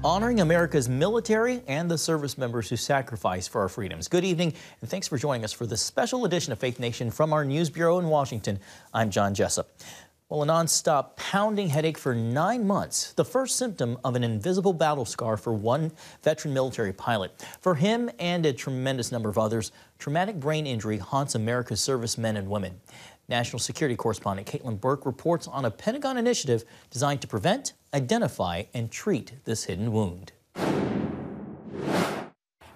honoring America's military and the service members who sacrifice for our freedoms. Good evening, and thanks for joining us for this special edition of Faith Nation from our news bureau in Washington. I'm John Jessup. Well, a nonstop pounding headache for 9 months, the first symptom of an invisible battle scar for one veteran military pilot. For him and a tremendous number of others, traumatic brain injury haunts America's servicemen and women. National security correspondent Caitlin Burke reports on a Pentagon initiative designed to prevent, identify, and treat this hidden wound.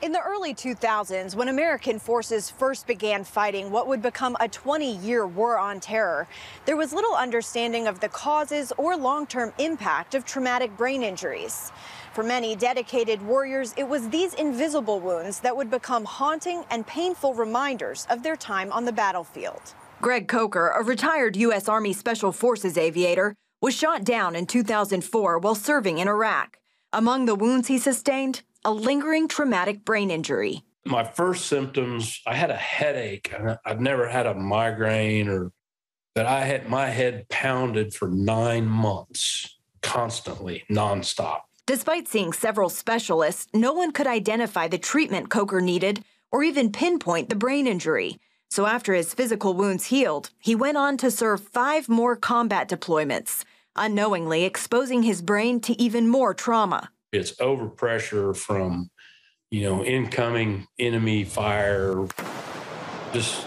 In the early 2000s, when American forces first began fighting what would become a 20-year war on terror, there was little understanding of the causes or long-term impact of traumatic brain injuries. For many dedicated warriors, it was these invisible wounds that would become haunting and painful reminders of their time on the battlefield. Greg Coker, a retired U.S. Army Special Forces aviator, was shot down in 2004 while serving in Iraq. Among the wounds he sustained, a lingering traumatic brain injury. My first symptoms, I had a headache. I'd never had a migraine, but I had my head pounded for 9 months, constantly, nonstop. Despite seeing several specialists, no one could identify the treatment Coker needed or even pinpoint the brain injury. So after his physical wounds healed, he went on to serve 5 more combat deployments, unknowingly exposing his brain to even more trauma. It's overpressure from, incoming enemy fire, just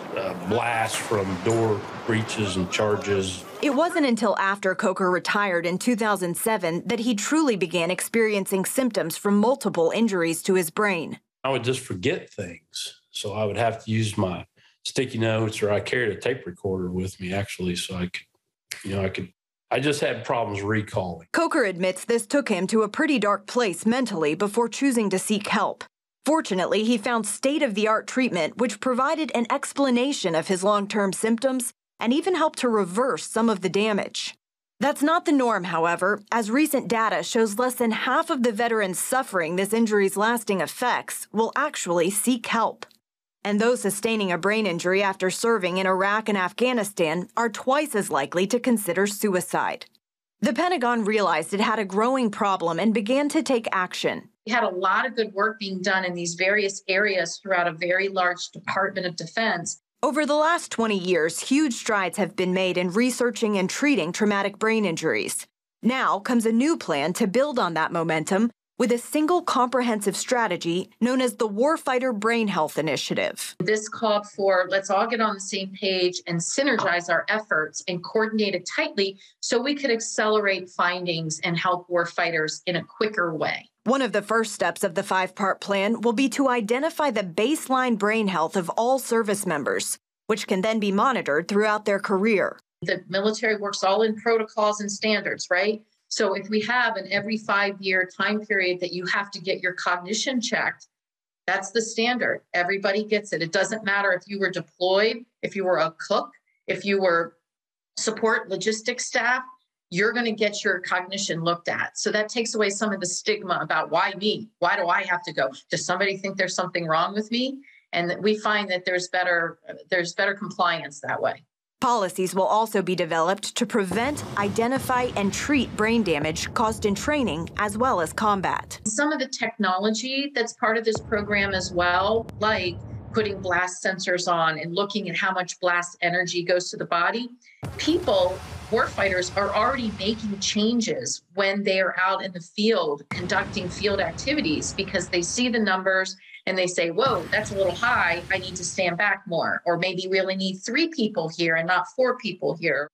blast from door breaches and charges. It wasn't until after Coker retired in 2007 that he truly began experiencing symptoms from multiple injuries to his brain. I would just forget things, so I would have to use my sticky notes, or I carried a tape recorder with me, actually, so I just had problems recalling. Coker admits this took him to a pretty dark place mentally before choosing to seek help. Fortunately, he found state-of-the-art treatment which provided an explanation of his long-term symptoms and even helped to reverse some of the damage. That's not the norm, however, as recent data shows less than half of the veterans suffering this injury's lasting effects will actually seek help. And those sustaining a brain injury after serving in Iraq and Afghanistan are twice as likely to consider suicide. The Pentagon realized it had a growing problem and began to take action. We had a lot of good work being done in these various areas throughout a very large Department of Defense. Over the last 20 years, huge strides have been made in researching and treating traumatic brain injuries. Now comes a new plan to build on that momentum with a single comprehensive strategy known as the Warfighter Brain Health Initiative. This called for, let's all get on the same page and synergize our efforts and coordinate it tightly so we could accelerate findings and help warfighters in a quicker way. One of the first steps of the 5-part plan will be to identify the baseline brain health of all service members, which can then be monitored throughout their career. The military works all in protocols and standards, right? So if we have an every 5-year time period that you have to get your cognition checked, that's the standard. Everybody gets it. It doesn't matter if you were deployed, if you were a cook, if you were support logistics staff, you're going to get your cognition looked at. So that takes away some of the stigma about why me? Why do I have to go? Does somebody think there's something wrong with me? And we find that there's better compliance that way. Policies will also be developed to prevent, identify, and treat brain damage caused in training as well as combat. Some of the technology that's part of this program as well, like putting blast sensors on and looking at how much blast energy goes to the body, warfighters are already making changes when they are out in the field conducting field activities because they see the numbers and they say, whoa, that's a little high. I need to stand back more. Or maybe we really need 3 people here and not 4 people here.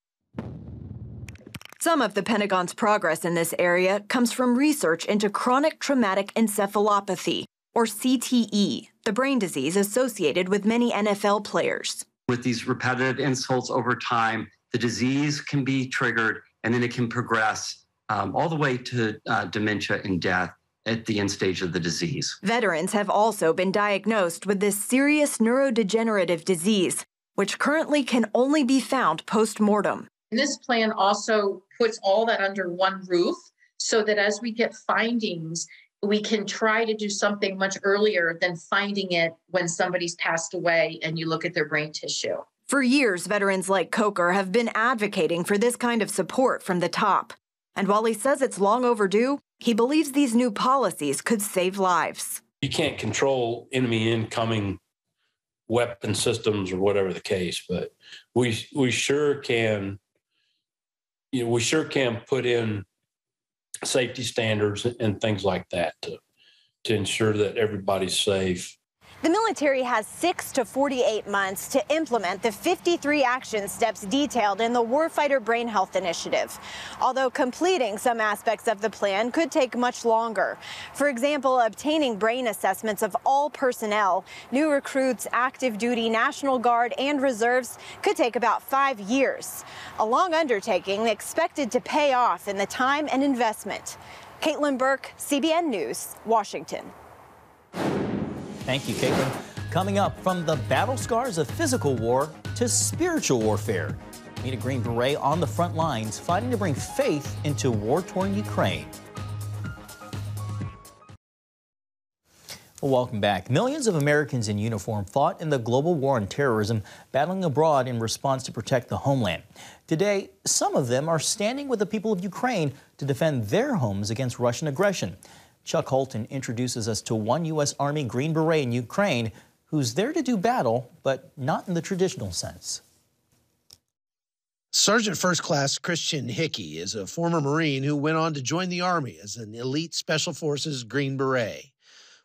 Some of the Pentagon's progress in this area comes from research into chronic traumatic encephalopathy, or CTE, the brain disease associated with many NFL players. With these repetitive insults over time, the disease can be triggered and then it can progress all the way to dementia and death at the end stage of the disease. Veterans have also been diagnosed with this serious neurodegenerative disease, which currently can only be found post-mortem. And this plan also puts all that under one roof so that as we get findings, we can try to do something much earlier than finding it when somebody's passed away and you look at their brain tissue. For years, veterans like Coker have been advocating for this kind of support from the top. And while he says it's long overdue, he believes these new policies could save lives. You can't control enemy incoming weapon systems or whatever the case, but we sure can. We sure can put in safety standards and things like that to ensure that everybody's safe. The military has 6 to 48 months to implement the 53 action steps detailed in the Warfighter Brain Health Initiative, although completing some aspects of the plan could take much longer. For example, obtaining brain assessments of all personnel, new recruits, active duty, National Guard, and reserves could take about 5 years. A long undertaking expected to pay off in the time and investment. Caitlin Burke, CBN News, Washington. Thank you, Caitlin. Coming up, from the battle scars of physical war to spiritual warfare. Meet a Green Beret on the front lines, fighting to bring faith into war-torn Ukraine. Well, welcome back. Millions of Americans in uniform fought in the global war on terrorism, battling abroad in response to protect the homeland. Today, some of them are standing with the people of Ukraine to defend their homes against Russian aggression. Chuck Holton introduces us to one U.S. Army Green Beret in Ukraine who's there to do battle, but not in the traditional sense. Sergeant First Class Christian Hickey is a former Marine who went on to join the Army as an elite Special Forces Green Beret.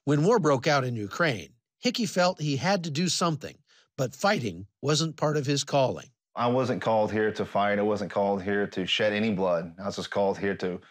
When war broke out in Ukraine, Hickey felt he had to do something, but fighting wasn't part of his calling. I wasn't called here to fight. I wasn't called here to shed any blood. I was just called here to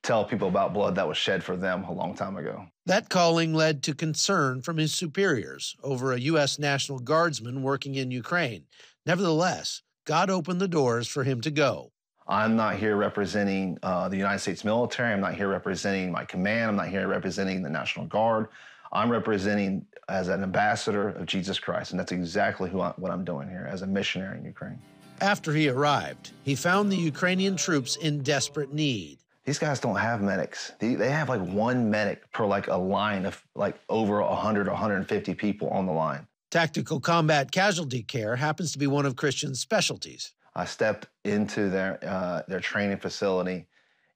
tell people about blood that was shed for them a long time ago. That calling led to concern from his superiors over a U.S. National Guardsman working in Ukraine. Nevertheless, God opened the doors for him to go. I'm not here representing the United States military. I'm not here representing my command. I'm not here representing the National Guard. I'm representing as an ambassador of Jesus Christ, and that's exactly what I'm doing here as a missionary in Ukraine. After he arrived, he found the Ukrainian troops in desperate need. These guys don't have medics. They have like one medic per like a line of like over 100 or 150 people on the line. Tactical combat casualty care happens to be one of Christian's specialties. I stepped into their training facility,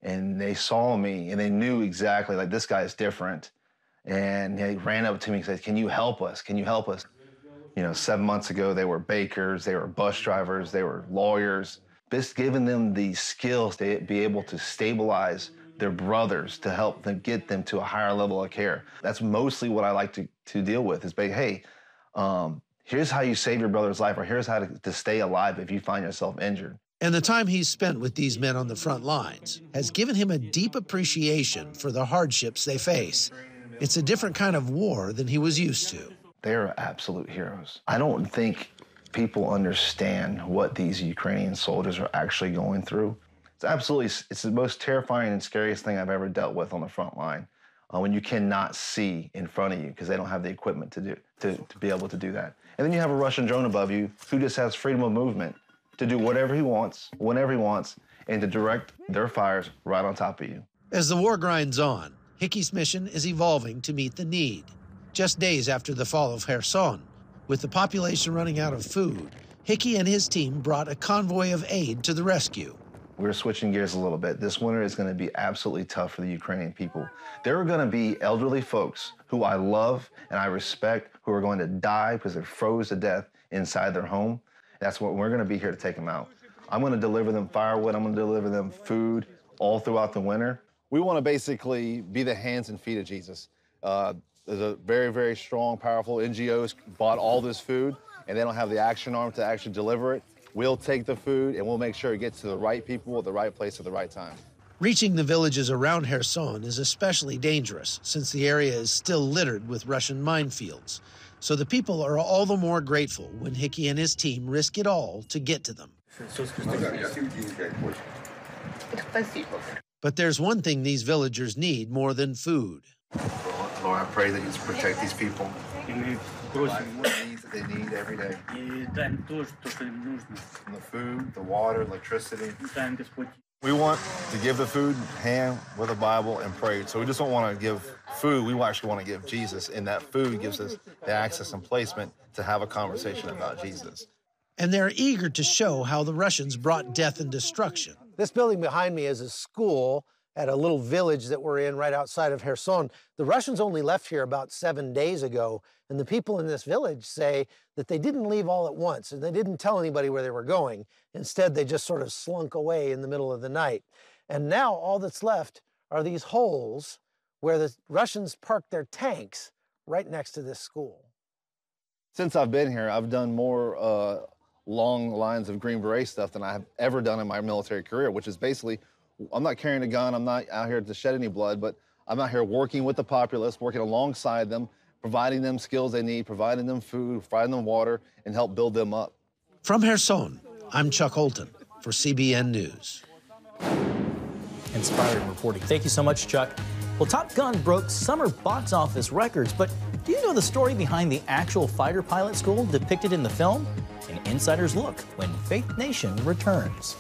and they saw me, and they knew exactly, like, this guy is different. And they ran up to me and said, "Can you help us? Can you help us?" You know, 7 months ago, they were bakers, they were bus drivers, they were lawyers. Just giving them the skills to be able to stabilize their brothers, to help them get them to a higher level of care. That's mostly what I like to deal with is, hey, here's how you save your brother's life, or here's how to stay alive if you find yourself injured. And the time he's spent with these men on the front lines has given him a deep appreciation for the hardships they face. It's a different kind of war than he was used to. They're absolute heroes. I don't think people understand what these Ukrainian soldiers are actually going through. It's the most terrifying and scariest thing I've ever dealt with on the front line. When you cannot see in front of you because they don't have the equipment to be able to do that. And then you have a Russian drone above you who just has freedom of movement to do whatever he wants, whenever he wants, and to direct their fires right on top of you. As the war grinds on, Hickey's mission is evolving to meet the need. Just days after the fall of Kherson, with the population running out of food, Hickey and his team brought a convoy of aid to the rescue. We're switching gears a little bit. This winter is going to be absolutely tough for the Ukrainian people. There are going to be elderly folks who I love and I respect who are going to die because they froze to death inside their home. That's what we're going to be here to take them out. I'm going to deliver them firewood. I'm going to deliver them food all throughout the winter. We want to basically be the hands and feet of Jesus. There's a very, very strong, powerful NGOs bought all this food, and they don't have the action arm to actually deliver it. We'll take the food, and we'll make sure it gets to the right people at the right place at the right time. Reaching the villages around Kherson is especially dangerous since the area is still littered with Russian minefields. So the people are all the more grateful when Hickey and his team risk it all to get to them. But there's one thing these villagers need more than food. Lord, I pray that you protect these people. The needs that they need every day. From the food, the water, electricity. We want to give the food hand with a Bible and pray. So we just don't want to give food. We actually want to give Jesus, and that food gives us the access and placement to have a conversation about Jesus. And they're eager to show how the Russians brought death and destruction This building behind me is a school at a little village that we're in right outside of Kherson. The Russians only left here about 7 days ago, and the people in this village say that they didn't leave all at once, and they didn't tell anybody where they were going. Instead, they just sort of slunk away in the middle of the night. And now all that's left are these holes where the Russians parked their tanks right next to this school. Since I've been here, I've done more long lines of Green Beret stuff than I have ever done in my military career, which is basically, I'm not carrying a gun, I'm not out here to shed any blood, but I'm out here working with the populace, working alongside them, providing them skills they need, providing them food, providing them water, and help build them up. From Kherson, I'm Chuck Holton for CBN News. Inspiring reporting. Thank you so much, Chuck. Well, Top Gun broke summer box office records, but do you know the story behind the actual fighter pilot school depicted in the film? An insider's look when Faith Nation returns.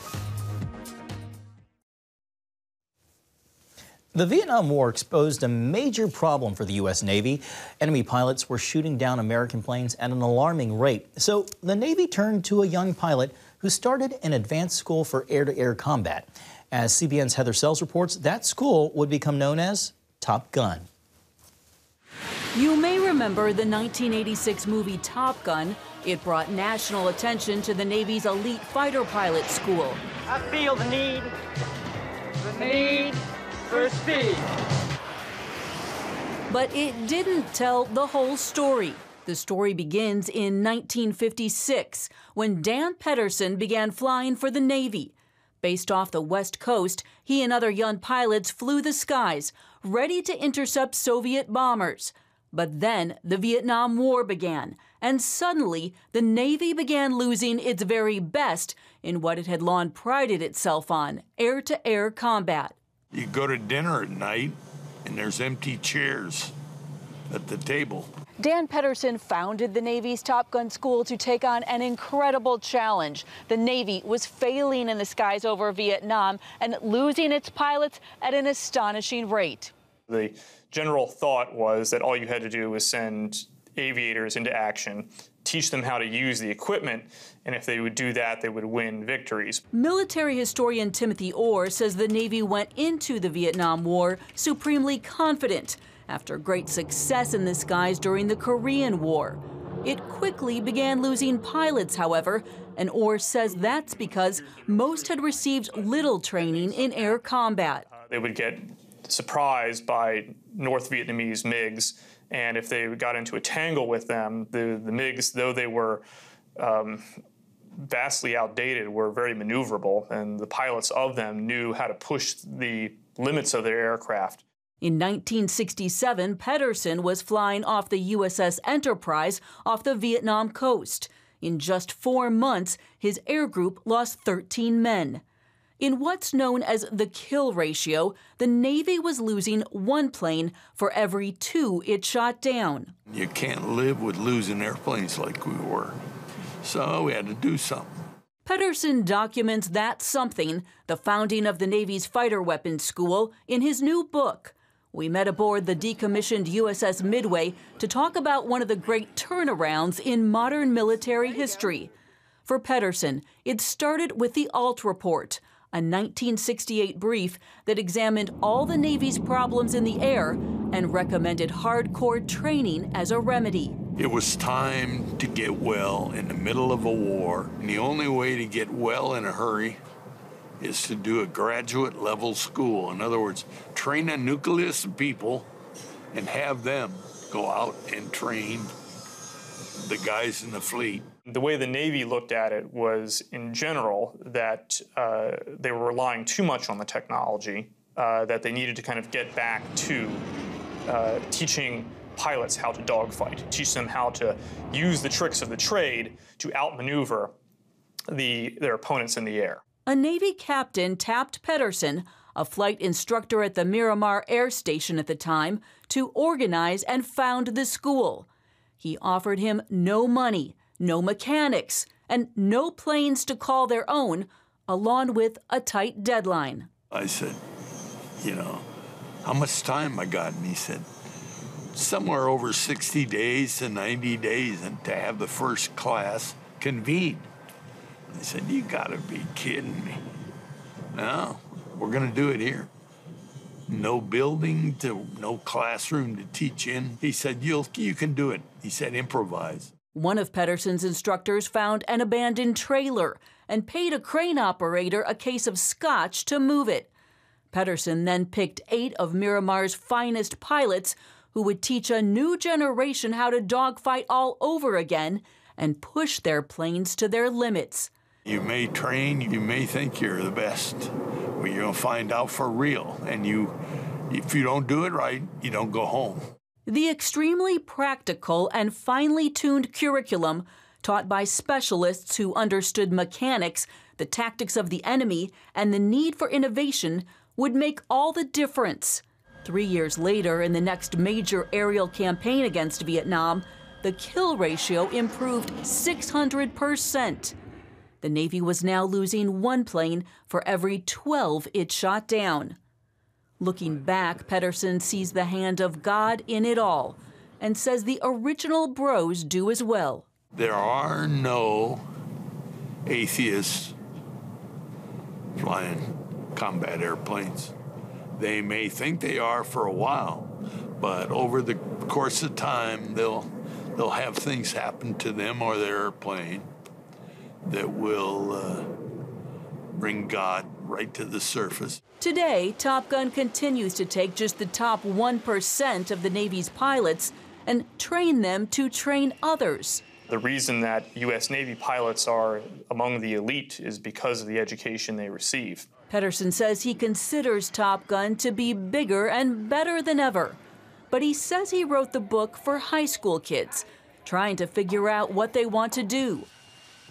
The Vietnam War exposed a major problem for the U.S. Navy. Enemy pilots were shooting down American planes at an alarming rate. So the Navy turned to a young pilot who started an advanced school for air-to-air combat. As CBN's Heather Sells reports, that school would become known as Top Gun. You may remember the 1986 movie Top Gun. It brought national attention to the Navy's elite fighter pilot school. I feel the need for speed. But it didn't tell the whole story. The story begins in 1956, when Dan Pedersen began flying for the Navy. Based off the West Coast, he and other young pilots flew the skies, ready to intercept Soviet bombers. But then the Vietnam War began, and suddenly the Navy began losing its very best in what it had long prided itself on, air-to-air combat. You go to dinner at night, and there's empty chairs at the table. Dan Pedersen founded the Navy's Top Gun school to take on an incredible challenge. The Navy was failing in the skies over Vietnam and losing its pilots at an astonishing rate. The general thought was that all you had to do was send aviators into action, teach them how to use the equipment, and if they would do that, they would win victories. Military historian Timothy Orr says the Navy went into the Vietnam War supremely confident after great success in the skies during the Korean War. It quickly began losing pilots, however, and Orr says that's because most had received little training in air combat. They would get surprised by North Vietnamese MiGs, and if they got into a tangle with them, the MiGs, though they were vastly outdated, were very maneuverable, and the pilots of them knew how to push the limits of their aircraft. In 1967, Pedersen was flying off the USS Enterprise off the Vietnam coast. In just 4 months, his air group lost 13 men. In what's known as the kill ratio, the Navy was losing 1 plane for every 2 it shot down. You can't live with losing airplanes like we were, so we had to do something. Pedersen documents that something, the founding of the Navy's Fighter Weapons School, in his new book. We met aboard the decommissioned USS Midway to talk about one of the great turnarounds in modern military history. For Pedersen, it started with the Alt Report, a 1968 brief that examined all the Navy's problems in the air and recommended hardcore training as a remedy. It was time to get well in the middle of a war, and the only way to get well in a hurry is to do a graduate level school. In other words, train a nucleus of people and have them go out and train the guys in the fleet. The way the Navy looked at it was, in general, that they were relying too much on the technology, that they needed to kind of get back to teaching pilots how to dogfight, teach them how to use the tricks of the trade to outmaneuver their opponents in the air. A Navy captain tapped Pedersen, a flight instructor at the Miramar Air Station at the time, to organize and found the school. He offered him no money, no mechanics, and no planes to call their own, along with a tight deadline. I said, how much time I got? And he said, somewhere over 60 days to 90 days and to have the first class convene. I said, you gotta be kidding me. No, we're going to do it here. No building, no classroom to teach in. He said, you can do it. He said, improvise. One of Pedersen's instructors found an abandoned trailer and paid a crane operator a case of scotch to move it. Pedersen then picked 8 of Miramar's finest pilots who would teach a new generation how to dogfight all over again and push their planes to their limits. You may train, you may think you're the best, but you're going to find out for real. And if you don't do it right, you don't go home. The extremely practical and finely tuned curriculum taught by specialists who understood mechanics, the tactics of the enemy, and the need for innovation would make all the difference. 3 years later, in the next major aerial campaign against Vietnam, the kill ratio improved 600%. The Navy was now losing 1 plane for every 12 it shot down. Looking back, Pedersen sees the hand of God in it all and says the original bros do as well. There are no atheists flying combat airplanes. They may think they are for a while, but over the course of time, they'll have things happen to them or their airplane that will bring God right to the surface. Today, Top Gun continues to take just the top 1% of the Navy's pilots and train them to train others. The reason that U.S. Navy pilots are among the elite is because of the education they receive. Pedersen says he considers Top Gun to be bigger and better than ever. But he says he wrote the book for high school kids, trying to figure out what they want to do.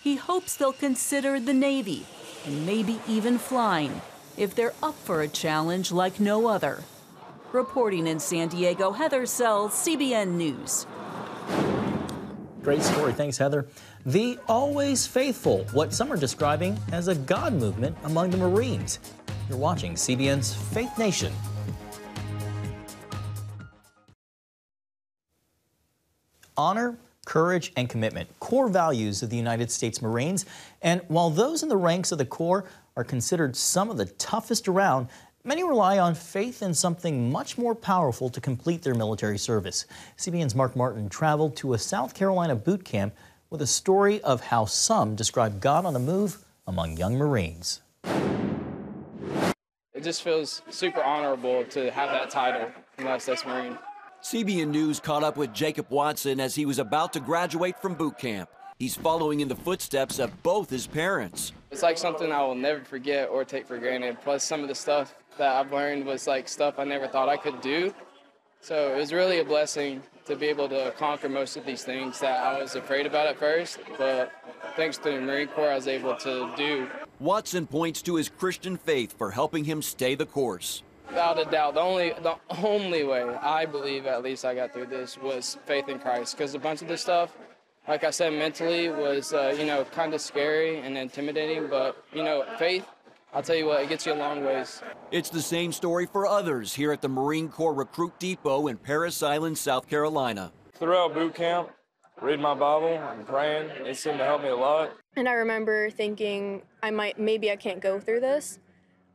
He hopes they'll consider the Navy and maybe even flying if they're up for a challenge like no other. Reporting in San Diego, Heather Sells, CBN News. Great story. Thanks, Heather. The Always Faithful, what some are describing as a God movement among the Marines. You're watching CBN's Faith Nation. Honor, courage, and commitment, core values of the United States Marines. And while those in the ranks of the Corps are considered some of the toughest around, many rely on faith in something much more powerful to complete their military service. CBN's Mark Martin traveled to a South Carolina boot camp with a story of how some describe God on the move among young Marines. It just feels super honorable to have that title, United States Marine. CBN News caught up with Jacob Watson as he was about to graduate from boot camp. He's following in the footsteps of both his parents. It's like something I will never forget or take for granted. Plus, some of the stuff that I've learned was like stuff I never thought I could do. So it was really a blessing to be able to conquer most of these things that I was afraid about at first. But thanks to the Marine Corps, I was able to do. Watson points to his Christian faith for helping him stay the course. Without a doubt, the only way I believe, at least I got through this, was faith in Christ. Because a bunch of this stuff, like I said, mentally was, kind of scary and intimidating. But, faith, I'll tell you what, it gets you a long ways. It's the same story for others here at the Marine Corps Recruit Depot in Parris Island, South Carolina. Throughout boot camp, reading my Bible and praying, it seemed to help me a lot. And I remember thinking maybe I can't go through this.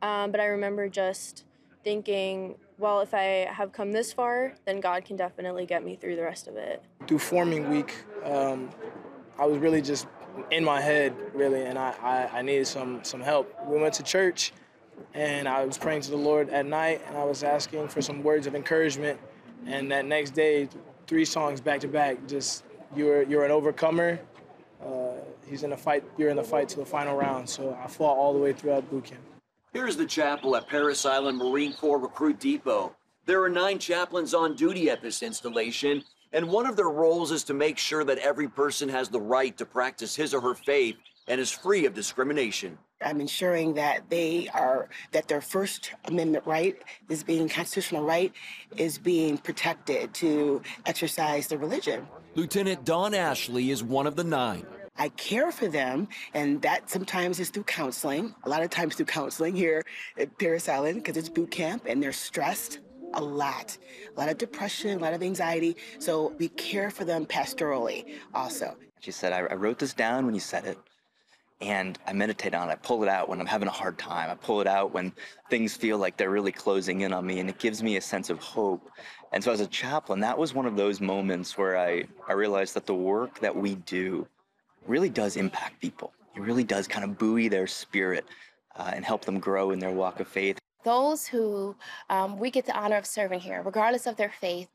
But I remember just thinking, well, if I have come this far, then God can definitely get me through the rest of it. Through forming week, I was really just in my head, really, and I needed some help. We went to church, and I was praying to the Lord at night, and I was asking for some words of encouragement. And that next day, 3 songs back to back, just you're an overcomer. He's in a fight. You're in the fight to the final round. So I fought all the way throughout boot camp. Here's the chapel at Parris Island Marine Corps Recruit Depot. There are 9 chaplains on duty at this installation, and one of their roles is to make sure that every person has the right to practice his or her faith and is free of discrimination. I'm ensuring that their First Amendment right is being constitutional right is being protected to exercise their religion. Lieutenant Dawn Ashley is one of the 9. I care for them, and that sometimes is through counseling, a lot of times through counseling here at Parris Island, because it's boot camp and they're stressed a lot of depression, a lot of anxiety. So we care for them pastorally also. She said, I wrote this down when you said it, and I meditate on it. I pull it out when I'm having a hard time. I pull it out when things feel like they're really closing in on me, and it gives me a sense of hope. And so as a chaplain, that was one of those moments where I realized that the work that we do really does impact people. It really does kind of buoy their spirit and help them grow in their walk of faith. Those who we get the honor of serving here, regardless of their faith,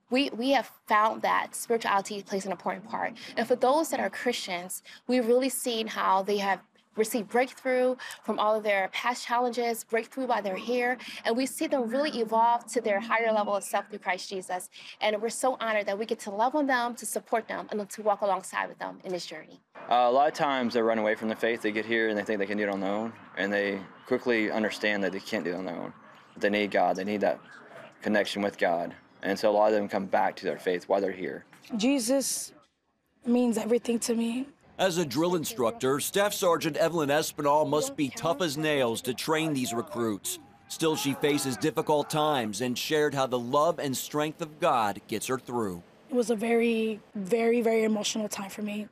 we have found that spirituality plays an important part. And for those that are Christians, we've really seen how they have received breakthrough from all of their past challenges, breakthrough by their hair, and we see them really evolve to their higher level of self through Christ Jesus. And we're so honored that we get to love on them, to support them, and to walk alongside with them in this journey. A lot of times they run away from the faith. They get here and they think they can do it on their own, and they quickly understand that they can't do it on their own. They need God. They need that connection with God. And so a lot of them come back to their faith while they're here. Jesus means everything to me. As a drill instructor, Staff Sergeant Evelyn Espinal must be tough as nails to train these recruits. Still, she faces difficult times and shared how the love and strength of God gets her through. It was a very, very, very emotional time for me.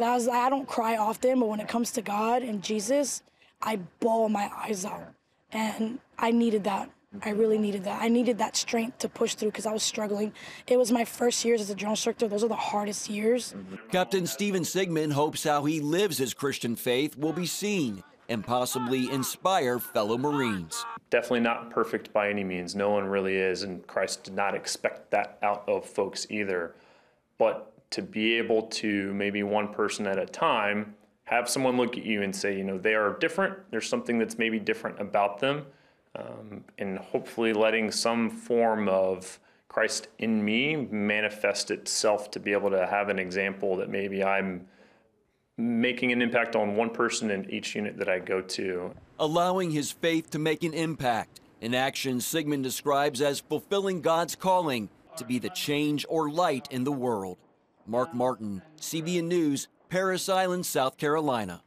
I don't cry often, but when it comes to God and Jesus, I bawl my eyes out. And I needed that. I really needed that. I needed that strength to push through because I was struggling. It was my first years as a drill instructor. Those are the hardest years. Captain Stephen Sigmund hopes how he lives his Christian faith will be seen and possibly inspire fellow Marines. Definitely not perfect by any means. No one really is, and Christ did not expect that out of folks either. But to be able to, maybe one person at a time, have someone look at you and say, you know, they are different. There's something that's maybe different about them. And hopefully letting some form of Christ in me manifest itself to be able to have an example that maybe I'm making an impact on one person in each unit that I go to. Allowing his faith to make an impact, an action Sigmund describes as fulfilling God's calling to be the change or light in the world. Mark Martin, CBN News, Parris Island, South Carolina.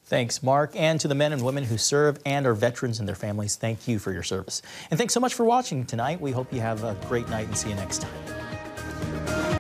Thanks, Mark. And to the men and women who serve and are veterans and their families, thank you for your service. And thanks so much for watching tonight. We hope you have a great night and see you next time.